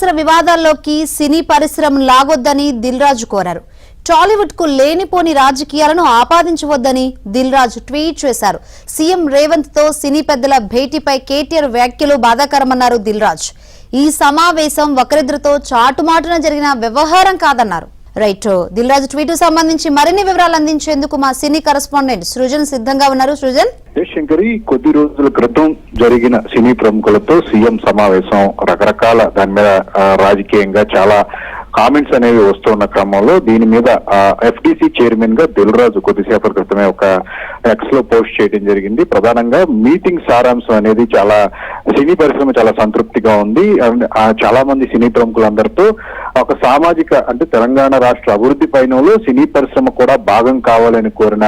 అనవసర వివాదాల్లోకి సినీ పరిశ్రమను లాగొద్దని దిల్ రాజు కోరారు. టాలీవుడ్ కు లేనిపోని రాజకీయాలను ఆపాదించవద్దని దిల్ రాజు ట్వీట్ చేశారు. సీఎం రేవంత్ తో సినీ పెద్దల భేటీపై కేటీఆర్ వ్యాఖ్యలు బాధాకరమన్నారు దిల్ రాజు. ఈ సమావేశం ఒకరిద్దరితో చాటుమాటున జరిగిన వ్యవహారం కాదన్నారు. రైట్, దిల్ రాజు ట్వీట్ సంబంధించి మరిన్ని వివరాలు అందించేందుకు మా సినీ కరెస్పాండెంట్ సృజన్ సిద్ధంగా ఉన్నారు. సృజన్, శంకరి, కొద్ది రోజుల క్రితం జరిగిన సినీ ప్రముఖులతో సీఎం సమావేశం రకరకాల దాని మీద రాజకీయంగా చాలా కామెంట్స్ అనేవి వస్తున్న క్రమంలో దీని మీద ఎఫ్డిసి చైర్మన్ గా దిల్ రాజు కొద్దిసేపటి క్రితమే ఒక ఎక్స్ లో పోస్ట్ చేయడం జరిగింది. ప్రధానంగా మీటింగ్ సారాంశం అనేది చాలా సినీ పరిశ్రమ చాలా సంతృప్తిగా ఉంది. చాలా మంది సినీ ప్రముఖులందరితో ఒక సామాజిక అంటే తెలంగాణ రాష్ట్ర అభివృద్ధి పైనలో సినీ పరిశ్రమ కూడా భాగం కావాలని కోరిన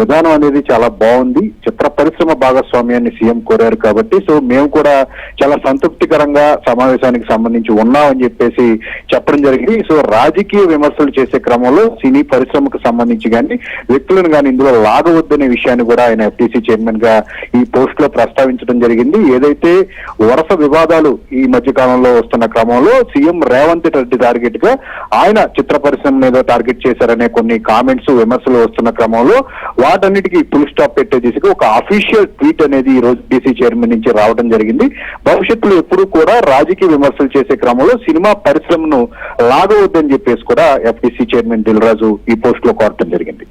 విధానం అనేది చాలా బాగుంది. చిత్ర పరిశ్రమ భాగస్వామ్యాన్ని సీఎం కోరారు కాబట్టి సో మేము కూడా చాలా సంతృప్తికరంగా సమావేశానికి సంబంధించి ఉన్నామని చెప్పేసి చెప్పడం జరిగింది. సో రాజకీయ విమర్శలు చేసే క్రమంలో సినీ పరిశ్రమకు సంబంధించి కానీ వ్యక్తులను కానీ ఇందులో లాగవద్దనే విషయాన్ని కూడా ఆయన ఎఫ్టీసీ చైర్మన్ గా ఈ పోస్ట్ లో ప్రస్తావించడం జరిగింది. ఏదైతే వరుస వివాదాలు ఈ మధ్య కాలంలో వస్తున్న క్రమంలో సీఎం రేవంత్ రెడ్డి టార్గెట్ గా ఆయన చిత్ర పరిశ్రమ మీద టార్గెట్ చేశారనే కొన్ని కామెంట్స్ విమర్శలు వస్తున్న క్రమంలో వాటన్నిటికీ ఫుల్ స్టాప్ పెట్టే దిశగా ఒక అఫీషియల్ ట్వీట్ అనేది ఈ రోజు డీసీ చైర్మన్ నుంచి రావడం జరిగింది. భవిష్యత్తులో ఎప్పుడు కూడా రాజకీయ విమర్శలు చేసే క్రమంలో సినిమా పరిశ్రమను లాగవద్దని చెప్పేసి కూడా ఎఫ్టీసీ చైర్మన్ దిల్ రాజు ఈ పోస్ట్ లో కోరటం జరిగింది.